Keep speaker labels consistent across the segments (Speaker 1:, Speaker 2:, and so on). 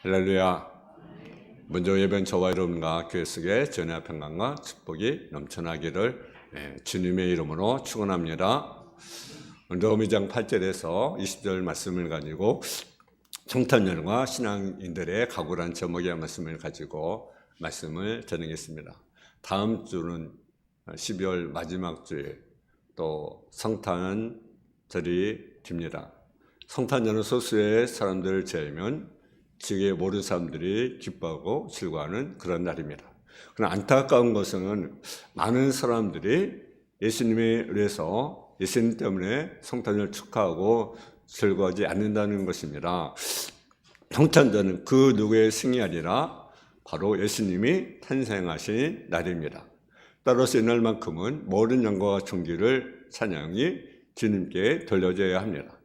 Speaker 1: 할렐루야. 먼저 예배는 저와 여러분과 교회 속에 전의 평강과 축복이 넘쳐나기를 주님의 이름으로 축원합니다. 오늘 로마 2장 8절에서 20절 말씀을 가지고 청탄년과 신앙인들의 각오란 제목의 말씀을 가지고 말씀을 전하겠습니다. 다음 주는 12월 마지막 주에 또 성탄절이 됩니다. 성탄절은 소수의 사람들을 제외하면 지역에 모든 사람들이 기뻐하고 즐거워하는 그런 날입니다. 그러나 안타까운 것은 많은 사람들이 예수님에 의해서 예수님 때문에 성탄절을 축하하고 즐거워하지 않는다는 것입니다. 성탄절은 그 누구의 승이 아니라 바로 예수님이 탄생하신 날입니다. 따라서 이날만큼은 모든 영광과 존귀를 찬양이 주님께 돌려져야 합니다.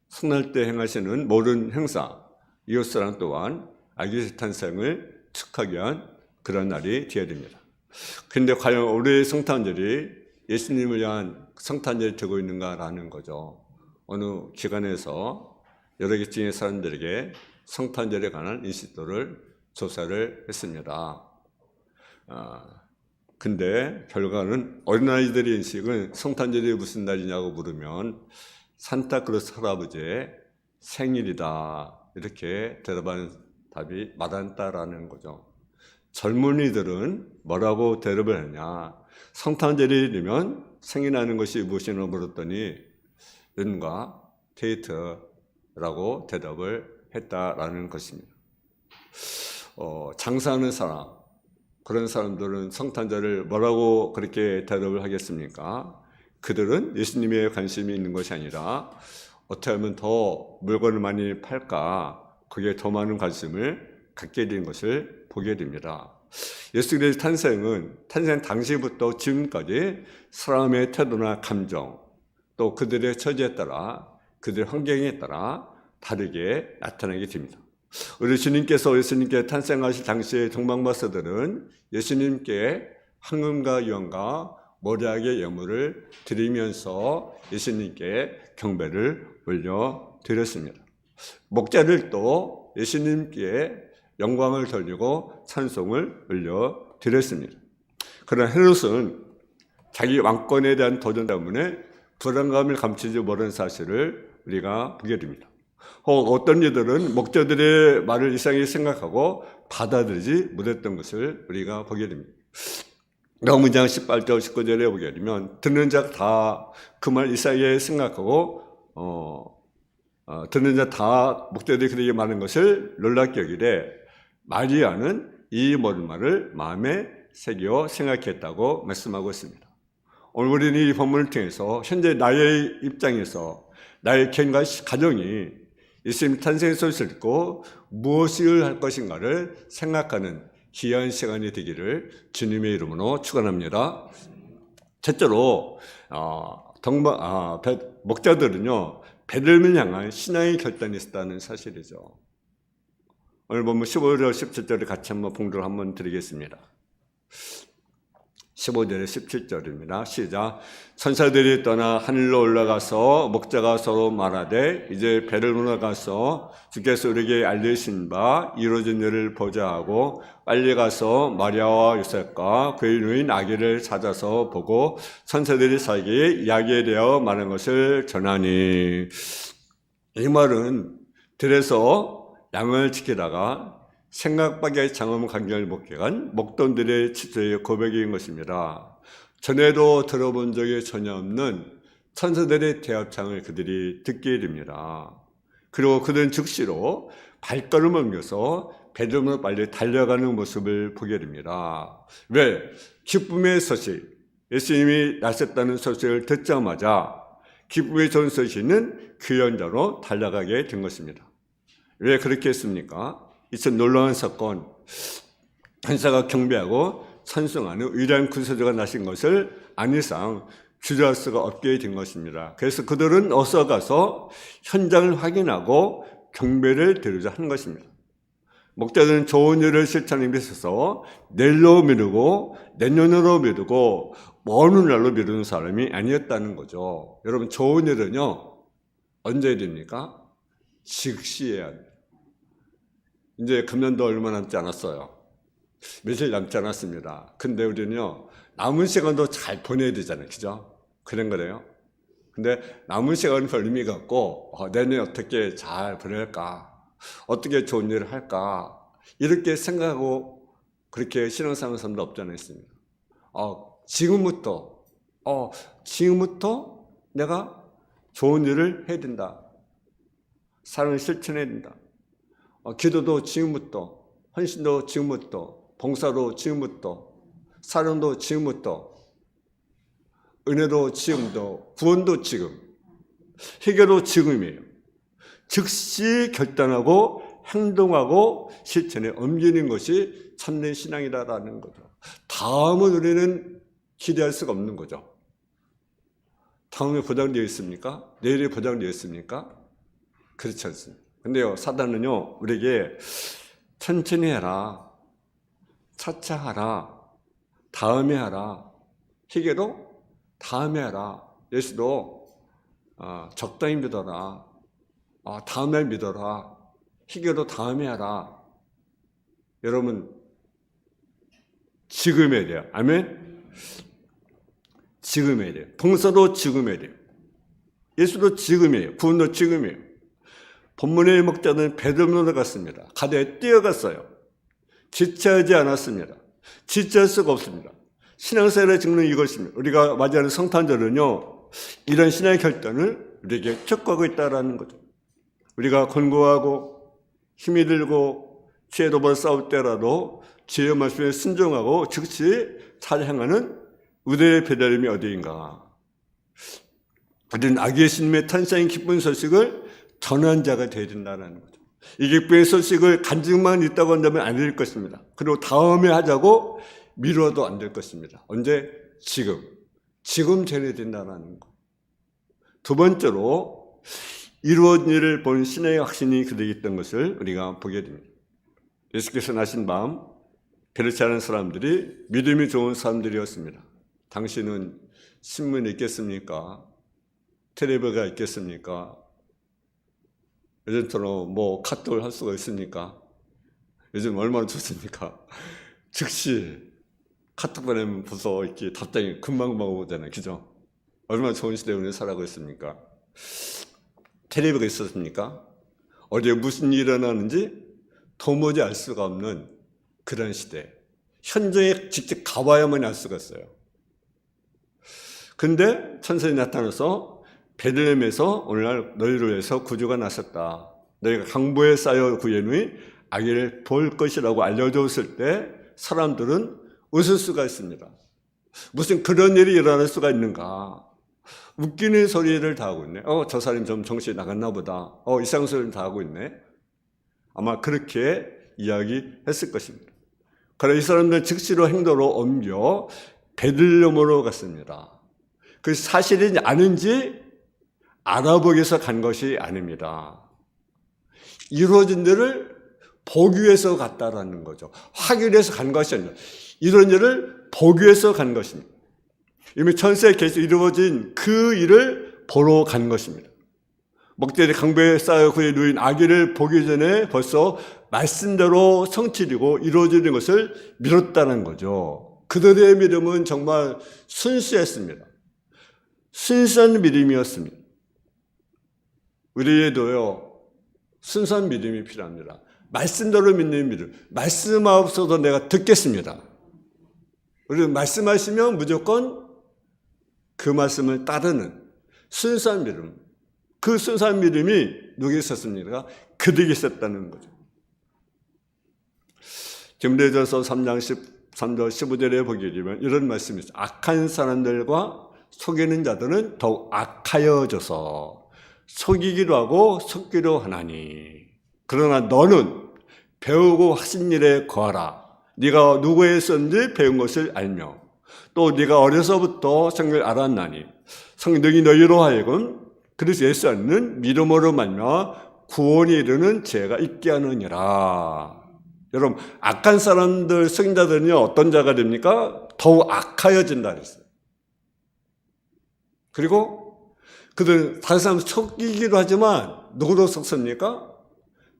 Speaker 1: 성날 때 행하시는 모든 행사, 이웃사랑 또한 아기 탄생을 축하하기 위한 그런 날이 되어야 됩니다. 그런데 과연 올해의 성탄절이 예수님을 위한 성탄절이 되고 있는가라는 거죠. 어느 기관에서 여러 계층의 사람들에게 성탄절에 관한 인식도를 조사를 했습니다. 근데 결과는 어린아이들의 인식은 성탄절이 무슨 날이냐고 물으면 산타클로스 할아버지의 생일이다, 이렇게 대답하는 답이 많았다라는 거죠. 젊은이들은 뭐라고 대답을 하냐? 성탄절이 되면 생일나는 것이 무엇이냐고 물었더니 연과 데이트라고 대답을 했다라는 것입니다. 장사하는 사람, 그런 사람들은 성탄절을 뭐라고 그렇게 대답을 하겠습니까? 그들은 예수님에 관심이 있는 것이 아니라 어떻게 하면 더 물건을 많이 팔까, 그게 더 많은 관심을 갖게 된 것을 보게 됩니다. 예수 그리스도의 탄생은 탄생 당시부터 지금까지 사람의 태도나 감정, 또 그들의 처지에 따라, 그들의 환경에 따라 다르게 나타나게 됩니다. 우리 주님께서 예수님께 탄생하실 당시의 동방마사들은 예수님께 황금과 유황과 모략의 예물을 드리면서 예수님께 경배를 올려드렸습니다. 목자들도 예수님께 영광을 돌리고 찬송을 올려드렸습니다. 그러나 헤롯은 자기 왕권에 대한 도전 때문에 불안감을 감추지 못한 사실을 우리가 보게 됩니다. 어떤 이들은 목자들의 말을 이상하게 생각하고 받아들이지 못했던 것을 우리가 보게 됩니다. 로마 2장 18절 19절에 보게 되면 듣는 자가 다 그 말 이상하게 생각하고 듣는 자 다 목자들이 그렇게 말하는 것을 놀랍게 여기되 마리아는 이 모든 말을 마음에 새겨 생각했다고 말씀하고 있습니다. 오늘 우리는 이 본문을 통해서 현재 나의 입장에서 나의 개인과 가정이 예수님 탄생의 소식을 듣고 무엇을 할 것인가를 생각하는 귀한 시간이 되기를 주님의 이름으로 축원합니다. 첫째로 목자들은요, 베들레헴을 향한 신앙의 결단이 있었다는 사실이죠. 오늘 보면 15절 17절을 같이 한번 봉독을 한번 드리겠습니다. 15절에 17절입니다. 시작. 천사들이 떠나 하늘로 올라가서 목자가 서로 말하되 이제 배를 올라가서 주께서 우리에게 알리신 바 이루어진 일을 보자 하고 빨리 가서 마리아와 요셉과 그의 누인 아기를 찾아서 보고 천사들이 자기의 이야기에 대하여 말한 것을 전하니, 이 말은 들에서 양을 지키다가 생각 밖의 장엄 광경을 목격한 목동들의 지체의 고백인 것입니다. 전에도 들어본 적이 전혀 없는 천사들의 대합창을 그들이 듣게 됩니다. 그리고 그들은 즉시로 발걸음을 옮겨서 베들레헴으로 빨리 달려가는 모습을 보게 됩니다. 왜? 기쁨의 소식, 예수님이 나셨다는 소식을 듣자마자 기쁨의 좋은 소식은 그 현장으로 달려가게 된 것입니다. 왜 그렇게 했습니까? 이처럼 놀라운 사건, 천사가 경배하고 찬송하는 위대한 구세주가 나신 것을 안 이상 주저할 수가 없게 된 것입니다. 그래서 그들은 어서 가서 현장을 확인하고 경배를 드리자 한 것입니다. 목자들은 좋은 일을 실천하기 위해서 내일로 미루고 내년으로 미루고 먼 훗날로 미루는 사람이 아니었다는 거죠. 여러분, 좋은 일은요, 언제 됩니까? 즉시 해야 합니다. 이제 금년도 얼마 남지 않았어요. 며칠 남지 않았습니다. 근데 우리는요, 남은 시간도 잘 보내야 되잖아요. 그죠? 그런 거래요. 근데 남은 시간은 별 의미가 없고, 내년에 어떻게 잘 보낼까? 어떻게 좋은 일을 할까? 이렇게 생각하고 그렇게 신앙생활 사람도 없잖아요. 지금부터 내가 좋은 일을 해야 된다. 사랑을 실천해야 된다. 기도도 지금부터, 헌신도 지금부터, 봉사도 지금부터, 사랑도 지금부터, 은혜도 지금도, 구원도 지금, 해결도 지금이에요. 즉시 결단하고 행동하고 실천에 옮기는 것이 참된 신앙이다라는 거죠. 다음은 우리는 기대할 수가 없는 거죠. 다음에 보장되어 있습니까? 내일이 보장되어 있습니까? 그렇지 않습니다. 근데요, 사단은요, 우리에게 천천히 해라, 차차 하라, 다음에 하라, 희게도 다음에 하라, 예수도 적당히 믿어라, 다음에 믿어라, 희게도 다음에 하라. 여러분, 지금 해야 돼요. 아멘? 지금 해야 돼요. 봉사도 지금 해야 돼요. 예수도 지금이에요. 구원도 지금이에요. 본문의 목자는 베드로로 갔습니다. 가대에 뛰어갔어요. 지체하지 않았습니다. 지체할 수가 없습니다. 신앙생활의 증거는 이것입니다. 우리가 맞이하는 성탄절은요, 이런 신앙의 결단을 우리에게 촉구하고 있다는 거죠. 우리가 권고하고 힘이 들고 죄로만 싸울 때라도 주의 말씀에 순종하고 즉시 찬양하는 우리의 배달임이 어디인가. 우리는 아기 예수님의 탄생의 기쁜 소식을 전한 자가 되어야 된다는 거죠. 이 기쁨의 소식을 간증만 있다고 한다면 안 될 것입니다. 그리고 다음에 하자고 미뤄도 안 될 것입니다. 언제? 지금 전해야 된다는 거. 두 번째로 이루어진 일을 본 신의 확신이 그들에게 있던 것을 우리가 보게 됩니다. 예수께서 나신 밤 그렇지 않은 사람들이 믿음이 좋은 사람들이었습니다. 당신은 신문이 있겠습니까? 텔레비가 있겠습니까? 요즘처럼 카톡을 할 수가 있습니까? 요즘 얼마나 좋습니까? 즉시 카톡 보내면 벌써 이렇게 답장이 금방금방 오잖아요. 그죠? 얼마나 좋은 시대에 우리 살아가고 있습니까? 텔레비가 있었습니까? 어디에 무슨 일이 일어나는지 도무지 알 수가 없는 그런 시대. 현장에 직접 가봐야만 알 수가 있어요. 근데 천사가 나타나서 베들레헴에서 오늘날 너희를 위해서 구주가 나섰다. 너희가 강보에 쌓여 구해놓이 아기를 볼 것이라고 알려줬을 때 사람들은 웃을 수가 있습니다. 무슨 그런 일이 일어날 수가 있는가. 웃기는 소리를 다 하고 있네. 저 사람이 좀 정신이 나갔나 보다. 이상한 소리를 다 하고 있네. 아마 그렇게 이야기했을 것입니다. 그래서 이 사람들은 즉시로 행동으로 옮겨 베들레헴으로 갔습니다. 그 사실이 아닌지 알아보기 위해서 간 것이 아닙니다. 이루어진 일을 보기 위해서 갔다라는 거죠. 확인해서 간 것이 아니라 이런 일을 보기 위해서 간 것입니다. 이미 천세에 계속 이루어진 그 일을 보러 간 것입니다. 목자들이 강보에 쌓여 그의 누인 아기를 보기 전에 벌써 말씀대로 성취되고 이루어지는 것을 믿었다는 거죠. 그들의 믿음은 정말 순수했습니다. 순수한 믿음이었습니다. 우리에도요, 순수한 믿음이 필요합니다. 말씀대로 믿는 믿음. 말씀 없어도 내가 듣겠습니다. 우리 말씀하시면 무조건 그 말씀을 따르는 순수한 믿음. 그 순수한 믿음이 누구에 있었습니까? 그들에게 있었다는 거죠. 디모데전서 3장 13절 15절에 보게 되면 이런 말씀이 있어요. 악한 사람들과 속이는 자들은 더욱 악하여져서 속이기도 하고 속기도 하나니 그러나 너는 배우고 하신 일에 거하라. 네가 누구에 있었는지 배운 것을 알며 또 네가 어려서부터 성경을 알았나니 성령이 너희로 하여금 그리스도 예수 안에는 믿음으로 말미암아 구원이 이르는 죄가 있게 하느니라. 여러분, 악한 사람들, 성인자들은요, 어떤 자가 됩니까? 더욱 악하여진다 그랬어요. 그리고 그들은 다른 사람 속이기도 하지만 누구로 속습니까?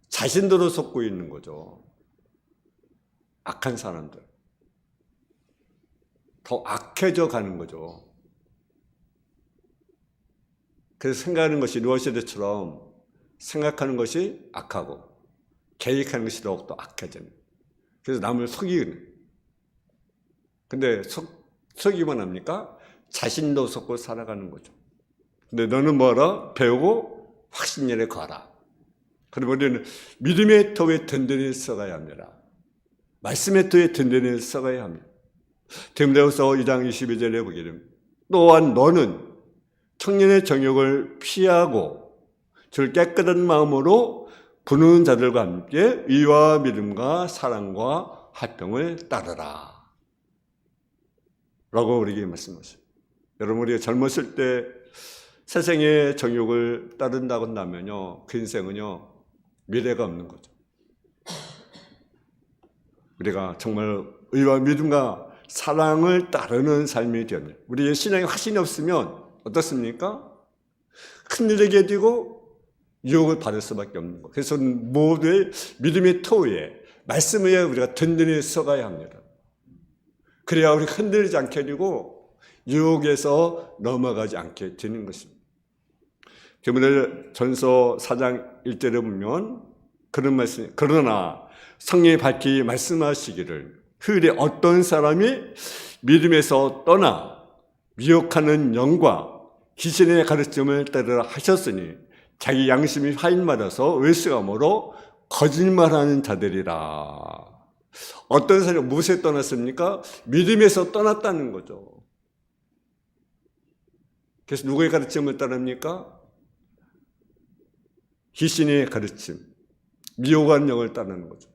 Speaker 1: 자신들로 속고 있는 거죠. 악한 사람들. 더 악해져 가는 거죠. 그래서 생각하는 것이 노아시대처럼 생각하는 것이 악하고 계획하는 것이 더욱더 악해지는. 그래서 남을 속이는. 근데 속이기만 합니까? 자신도 속고 살아가는 거죠. 근데 너는 뭐하라? 배우고 확신열에 가라. 그러면 우리는 믿음의 터에 든든히 서가야 합니다. 말씀의 터에 든든히 서가야 합니다. 디모데후서 2장 22절에 보게 됩니다. 또한 너는 청년의 정욕을 피하고 줄 깨끗한 마음으로 부르는 자들과 함께 의와 믿음과 사랑과 화평을 따르라 라고 우리에게 말씀하셨어요. 여러분, 우리가 젊었을 때 세상의 정욕을 따른다고 한다면요, 그 인생은요 미래가 없는 거죠. 우리가 정말 의와 믿음과 사랑을 따르는 삶이 되면, 우리의 신앙에 확신이 없으면 어떻습니까? 큰일에게 되고 유혹을 받을 수밖에 없는 거. 그래서 모두의 믿음의 터위에, 말씀 위에 우리가 든든히 서가야 합니다. 그래야 우리가 흔들리지 않게 되고 유혹에서 넘어가지 않게 되는 것입니다. 디모데전서 4장 1절에 보면 그런 말씀, 그러나 성령이 밝히 말씀하시기를 후일에 어떤 사람이 믿음에서 떠나 미혹하는 영과 귀신의 가르침을 따르라 하셨으니 자기 양심이 화인받아서 외식함으로 거짓말하는 자들이라. 어떤 사람이 무엇에 떠났습니까? 믿음에서 떠났다는 거죠. 그래서 누구의 가르침을 따릅니까? 귀신의 가르침, 미혹한 영을 따르는 거죠.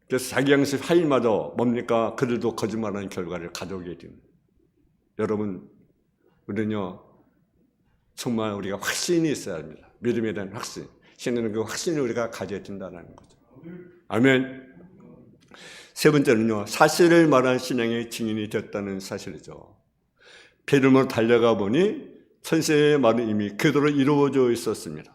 Speaker 1: 그래서 자기 양심 화인마저 뭡니까? 그들도 거짓말하는 결과를 가져오게 됩니다. 여러분, 우리는요 정말 우리가 확신이 있어야 합니다. 믿음에 대한 확신. 신앙은 그 확신을 우리가 가져야 된다는 거죠. 아멘. 세 번째는요, 사실을 말한 신앙의 증인이 됐다는 사실이죠. 피름으로 달려가 보니 천사의 말은 이미 그대로 이루어져 있었습니다.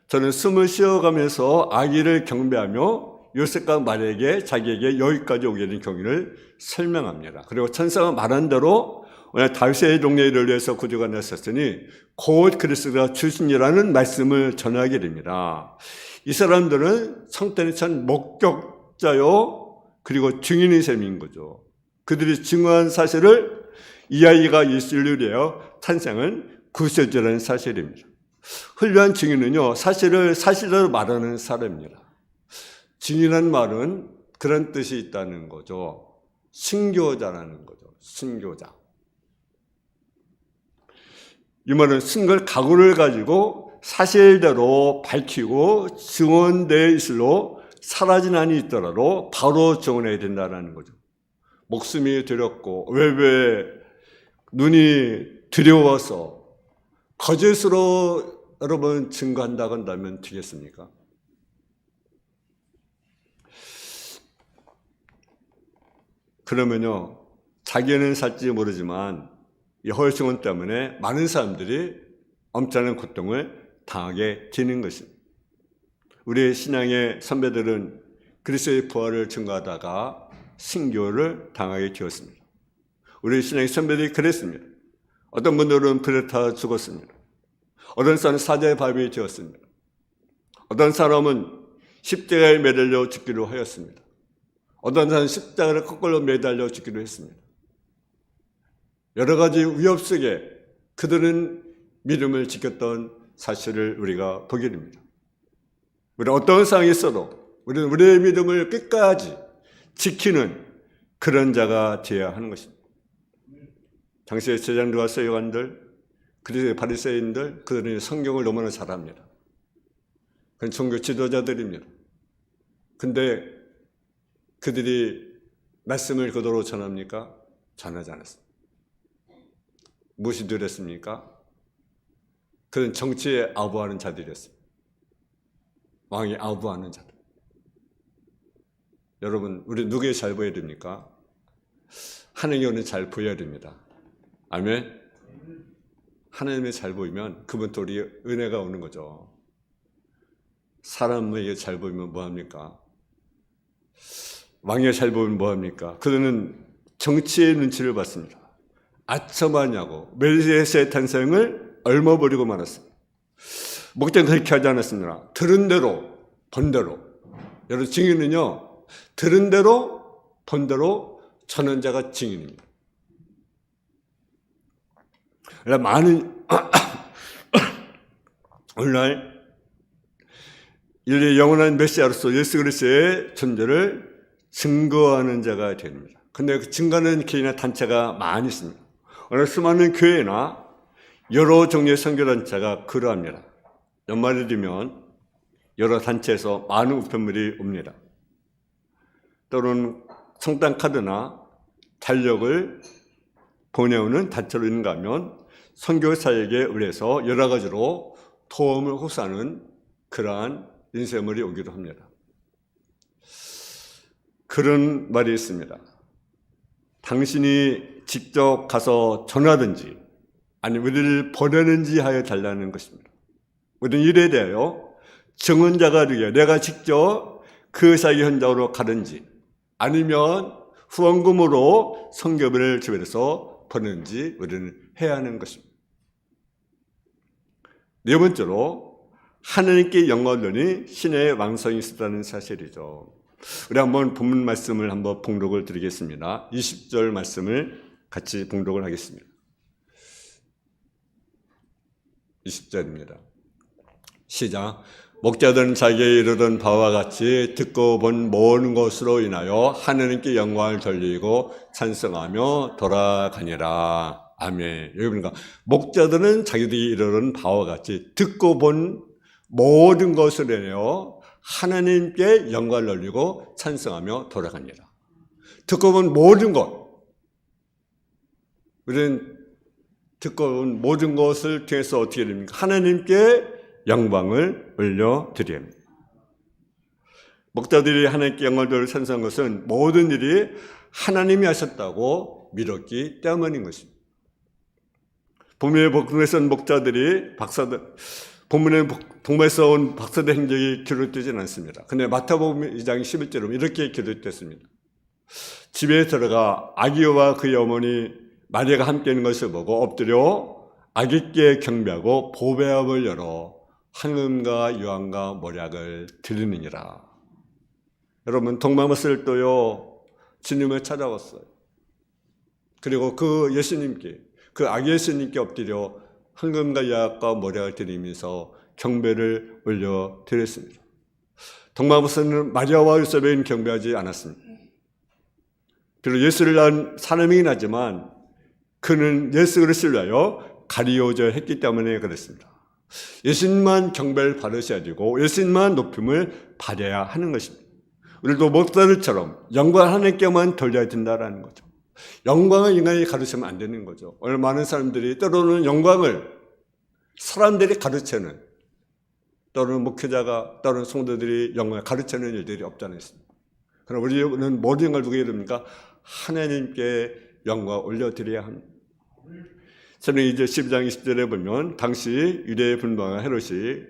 Speaker 1: 저는 숨을 쉬어가면서 아기를 경배하며 요셉과 마리아에게 자기에게 여기까지 오게 된 경위를 설명합니다. 그리고 천사가 말한 대로 오늘 다윗의 동네를 위해서 구주가 나섰으니 곧 그리스도가 주신이라는 말씀을 전하게 됩니다. 이 사람들은 성탄에 찬 목격자요 그리고 증인의 셈인 거죠. 그들이 증언한 사실을 이 아이가 예수를 위하여 탄생은 구세주라는 사실입니다. 훌륭한 증인은요 사실을 사실대로 말하는 사람입니다. 증인한 말은 그런 뜻이 있다는 거죠. 순교자라는 거죠. 순교자. 이 말은 쓴걸 각오를 가지고 사실대로 밝히고 증언될 일로 사라진 한이 있더라도 바로 증언해야 된다는 거죠. 목숨이 두렵고 외부에 눈이 두려워서 거짓으로 여러분 증거한다고 한다면 되겠습니까? 그러면요 자기는 살지 모르지만 여호와의 증언 때문에 많은 사람들이 엄청난 고통을 당하게 되는 것입니다. 우리 신앙의 선배들은 그리스도의 부활을 증거하다가 순교를 당하게 되었습니다. 우리 신앙의 선배들이 그랬습니다. 어떤 분들은 불에 타 죽었습니다. 어떤 사람은 사자의 밥이 되었습니다. 어떤 사람은 십자가에 매달려 죽기로 하였습니다. 어떤 사람은 십자가를 거꾸로 매달려 죽기로 했습니다. 여러 가지 위협 속에 그들은 믿음을 지켰던 사실을 우리가 보게 됩니다. 우리 어떤 상황이 있어도 우리는 우리의 믿음을 끝까지 지키는 그런 자가 되어야 하는 것입니다. 당시의 제장들과 서기관들, 그리스도의 바리새인들, 그들은 성경을 너무나 잘합니다. 그건 종교 지도자들입니다. 근데 그들이 말씀을 그대로 전합니까? 전하지 않았습니다. 무엇이 두렵습니까? 그는 정치에 아부하는 자들이었습니다. 왕이 아부하는 자들. 여러분, 우리 누구에 잘 보여야 됩니까? 하느님은 잘 보여야 됩니다. 아멘. 하나님이 잘 보이면 그분도 우리 은혜가 오는 거죠. 사람에게 잘 보이면 뭐합니까? 왕에 잘 보이면 뭐합니까? 그들은 정치의 눈치를 봤습니다. 아첨하냐고 메시아의 탄생을 얽어버리고 말았습니다. 목자는 그렇게 하지 않았습니다. 들은 대로 본 대로. 여러분 증인은요, 들은 대로 본 대로 전원자가 증인입니다. 많은 오늘날 인류의 영원한 메시아로서 예수 그리스도의 존재를 증거하는 자가 됩니다. 근데 그 증거하는 개인이나 단체가 많이 있습니다. 오늘 수많은 교회나 여러 종류의 선교단체가 그러합니다. 연말이 되면 여러 단체에서 많은 우편물이 옵니다. 또는 성당 카드나 달력을 보내오는 단체로 있는가 하면 선교사에게 의뢰해서 여러 가지로 도움을 호소하는 그러한 인쇄물이 오기도 합니다. 그런 말이 있습니다. 당신이 직접 가서 전하든지 아니면 우리를 보내는지 하여 달라는 것입니다. 모든 일에 대하여 증언자가 되게 내가 직접 그 사기 현장으로 가든지 아니면 후원금으로 선교비를 지불해서 보내는지 우리는 해야 하는 것입니다. 네 번째로 하나님께 영광론이 신의 왕성이 있었다는 사실이죠. 우리 한번 본문 말씀을 한번 봉독을 드리겠습니다. 20절 말씀을 같이 봉독을 하겠습니다. 20절입니다. 시작. 목자들은 자기에 이르던 바와 같이 듣고 본 모든 것으로 인하여 하나님께 영광을 돌리고 찬송하며 돌아가니라. 아멘. 여기 보니까 목자들은 자기들이 이르던 바와 같이 듣고 본 모든 것으로 인하여 하나님께 영광을 돌리고 찬송하며 돌아갑니다. 듣고 본 모든 것. 우리는 듣고 본 모든 것을 통해서 어떻게 됩니까? 하나님께 영광을 올려드려야 합니다. 목자들이 하나님께 영광을 돌리고 찬송한 것은 모든 일이 하나님이 하셨다고 믿었기 때문인 것입니다. 본문의 복음에서 온 목자들이 본문의 동방에서 온 박사들 행적이 기록되지는 않습니다. 근데 마태복음 2장 11절은 이렇게 기록됐습니다. 집에 들어가 아기와 그의 어머니 마리아가 함께 있는 것을 보고 엎드려 아기께 경배하고 보배압을 열어 황금과 유황과 모략을 드리느니라. 여러분 동방에서 또요 주님을 찾아왔어요. 그리고 그 예수님께 그 아기 예수님께 엎드려 황금과 유황과 모략을 드리면서 경배를 올려드렸습니다. 동방에서는 마리아와 요셉에는 경배하지 않았습니다. 비록 예수를 낳은 사람이긴 하지만 그는 예수 그리스도를 위하여 가리워져 했기 때문에 그랬습니다. 예수님만 경배를 받으셔야 되고 예수님만 높임을 받아야 하는 것입니다. 우리도 목사들처럼 영광을 하나님께만 돌려야 된다는 거죠. 영광을 인간이 가르치면 안 되는 거죠. 오늘 많은 사람들이 때로는 영광을 사람들이 가르치는 또는 목회자가 또는 성도들이 영광을 가르치는 일들이 없지 않습니다. 그럼 우리는 모든 영광을 누구에게 됩니까? 하나님께 영광을 올려드려야 합니다. 저는 이제 12장 20절에 보면 당시 유대의 분방한 헤롯이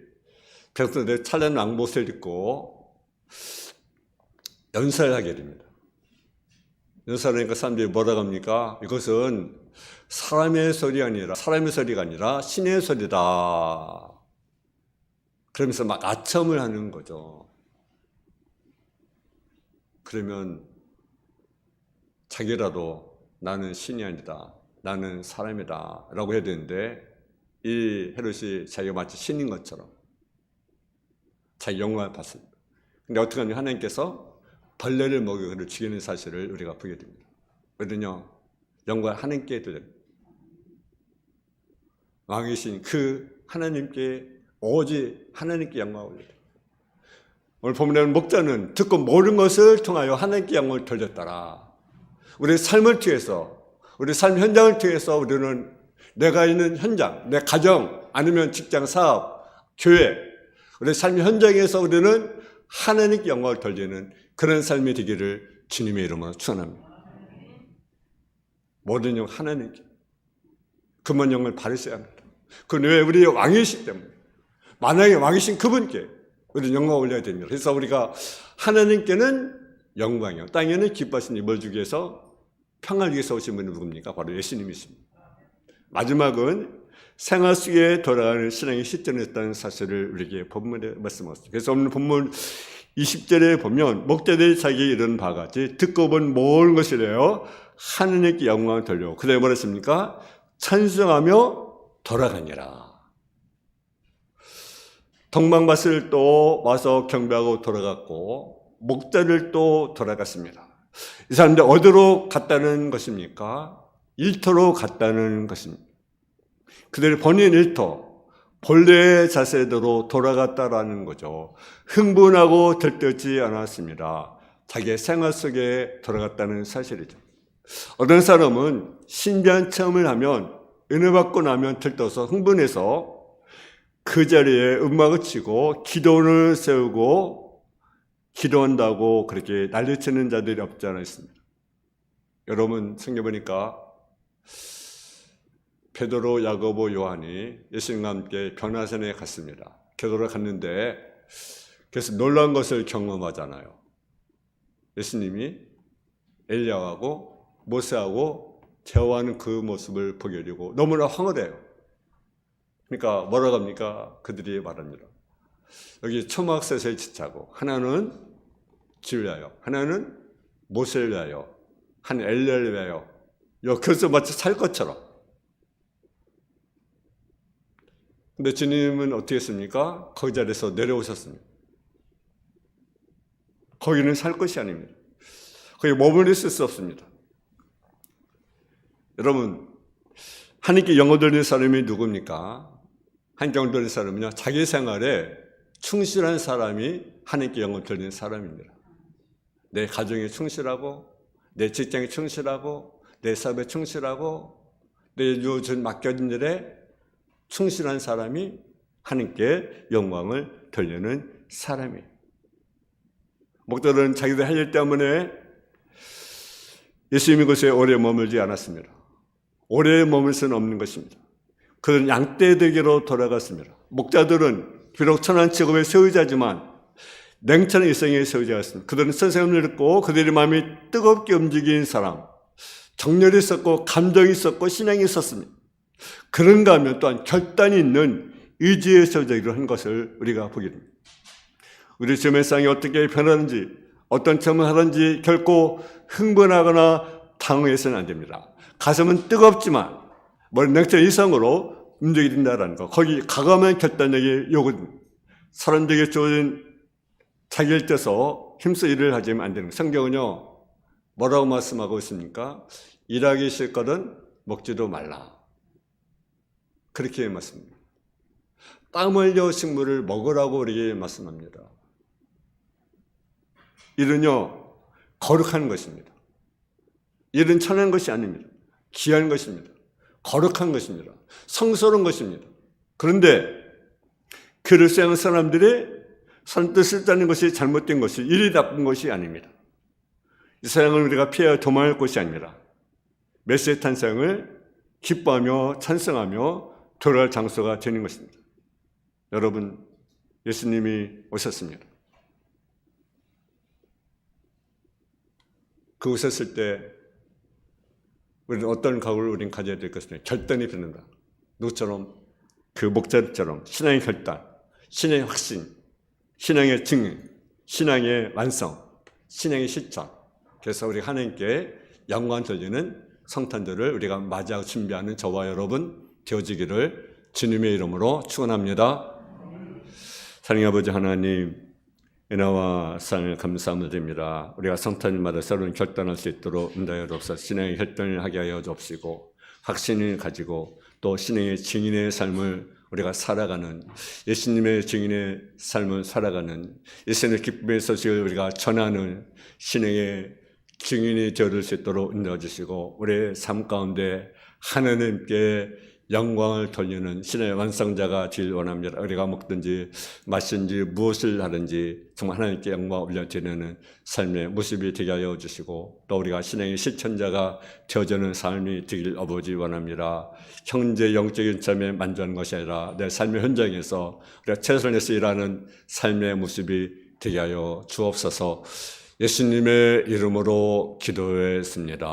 Speaker 1: 백성들의 찬란 왕봇을 입고 연설을 하게 됩니다. 연설하니까 사람들이 뭐라고 합니까? 이것은 사람의 소리가 아니라 신의 소리다. 그러면서 막 아첨을 하는 거죠. 그러면 자기라도 나는 신이 아니다. 나는 사람이다. 라고 해야 되는데 이 헤롯이 자기가 마치 신인 것처럼 자기 영광을 받습니다. 근데 어떻게 하면 하나님께서 벌레를 먹여 그를 죽이는 사실을 우리가 보게 됩니다. 왜냐면요 영광을 하나님께 드립니다. 왕이신 그 하나님께 오직 하나님께 영광을 올려드립니다. 오늘 본문에는 목자는 듣고 모든 것을 통하여 하나님께 영광을 돌렸더라. 우리의 삶을 통해서 우리 삶 현장을 통해서 우리는 내가 있는 현장, 내 가정, 아니면 직장, 사업, 교회, 우리 삶 현장에서 우리는 하나님께 영광을 돌리는 그런 삶이 되기를 주님의 이름으로 축원합니다. 모든 영 하나님께. 그만 영을 바르셔야 합니다. 그건 왜? 우리 왕이시기 때문에. 만약에 왕이신 그분께 우리는 영광을 올려야 됩니다. 그래서 우리가 하나님께는 영광이요, 땅에는 기뻐하신 입을 주기 위해서 평화를 위해서 오신 분이 누굽니까? 바로 예수님이십니다. 마지막은 생활 속에 돌아가는 신앙의 실전이었다는 사실을 우리에게 본문에 말씀하셨습니다. 그래서 오늘 본문 20절에 보면 목자들이 자기에게 이르는 바가 같이 듣고 본 모든 것이래요 하느님께 영광을 돌려. 그 다음에 뭐라 했습니까? 찬송하며 돌아가니라. 동방밭을 또 와서 경배하고 돌아갔고 목자를 또 돌아갔습니다. 이 사람들 어디로 갔다는 것입니까? 일터로 갔다는 것입니다. 그들의 본인 일터, 본래의 자세대로 돌아갔다라는 거죠. 흥분하고 들뜨지 않았습니다. 자기의 생활 속에 돌아갔다는 사실이죠. 어떤 사람은 신비한 체험을 하면, 은혜 받고 나면 들떠서 흥분해서 그 자리에 음악을 치고 기도를 세우고 기도한다고 그렇게 난리치는 자들이 없지 않아 있습니다. 여러분 성경 보니까 베드로, 야고보, 요한이 예수님과 함께 변화산에 갔습니다. 기도를 갔는데 그래서 놀라운 것을 경험하잖아요. 예수님이 엘리야하고 모세하고 대화하는 그 모습을 보게 되고 너무나 황홀해요. 그러니까 뭐라고 합니까? 그들이 말합니다. 여기 초막셋을 지차고 하나는 주를 위하여, 하나는 모세를 위하여, 한 엘리야를 위하여, 그래서 마치 살 것처럼. 근데 주님은 어떻게 했습니까? 거기 자리에서 내려오셨습니다. 거기는 살 것이 아닙니다. 거기 머무를 수 없습니다. 여러분, 하나님께 영어 돌리는 사람이 누굽니까? 하나님께 영어 돌리는 사람은요, 자기 생활에 충실한 사람이 하나님께 영어 돌리는 사람입니다. 내 가정에 충실하고, 내 직장에 충실하고, 내 사업에 충실하고, 내 요즘 맡겨진 일에 충실한 사람이 하나님께 영광을 돌리는 사람이에요. 목자들은 자기들 할 일 때문에 예수님의 곳에 오래 머물지 않았습니다. 오래 머물 수는 없는 것입니다. 그들은 양떼되기로 돌아갔습니다. 목자들은 비록 천한 직업의 세우자지만 냉철한 일생의 세우자였습니다. 그들은 선생님을 듣고 그들의 마음이 뜨겁게 움직인 사람, 정열이 있었고 감정이 있었고 신앙이 있었습니다. 그런가 하면 또한 결단이 있는 의지의 세우자이기로 한 것을 우리가 보게 됩니다. 우리 주변 세상이 어떻게 변하는지, 어떤 체험을 하는지 결코 흥분하거나 당황해서는 안 됩니다. 가슴은 뜨겁지만 머리 냉철 이상으로 움직이게 된다는 거. 거기 가감한 결단력이 요구됩니다. 사람들에게 주어진 자기를 떼서 힘써 일을 하지만 안 되는 거예요. 성경은요, 뭐라고 말씀하고 있습니까? 일하기 싫거든 먹지도 말라. 그렇게 말씀합니다. 땀 흘려 식물을 먹으라고 우리에게 말씀합니다. 일은요, 거룩한 것입니다. 일은 천한 것이 아닙니다. 귀한 것입니다. 거룩한 것입니다. 성스러운 것입니다. 그런데 그를 수행한 사람들이 선뜻을 따는 것이 잘못된 것이, 일이 나쁜 것이 아닙니다. 이 세상을 우리가 피하여 도망할 곳이 아니라 메시지 탄생을 기뻐하며 찬성하며 돌아갈 장소가 되는 것입니다. 여러분, 예수님이 오셨습니다. 그 오셨을 때 우리는 어떤 각오를 우리는 가져야 될 것입니다. 결단이 필요합니다. 누구처럼? 그 목자들처럼 신앙의 결단, 신앙의 확신, 신앙의 증인, 신앙의 완성, 신앙의 실천. 그래서 우리 하나님께 영광 돌리는 성탄절을 우리가 맞이하고 준비하는 저와 여러분 되어지기를 주님의 이름으로 축원합니다. 사랑의 아버지 하나님, 은혜와 사랑을 감사함을 드립니다. 우리가 성탄일마다 새로운 결단할 수 있도록 인도하여 주옵소서. 신앙의 결단을 하게 하여 주옵시고 확신을 가지고 또 신앙의 증인의 삶을 우리가 살아가는, 예수님의 증인의 삶을 살아가는, 예수님의 기쁨의 소식을 우리가 전하는 신앙의 증인이 되어줄 수 있도록 인도해 주시고 우리의 삶 가운데 하나님께 영광을 돌리는 신의 완성자가 되길 원합니다. 우리가 먹든지 마시든지 무엇을 하든지 정말 하나님께 영광 올려드리는 삶의 모습이 되게 하여 주시고, 또 우리가 신앙의 실천자가 되어지는 삶이 되길 아버지 원합니다. 형제 영적인 삶에 만족하는 것이 아니라 내 삶의 현장에서 우리가 최선을 다해서 일하는 삶의 모습이 되게 하여 주옵소서. 예수님의 이름으로 기도했습니다.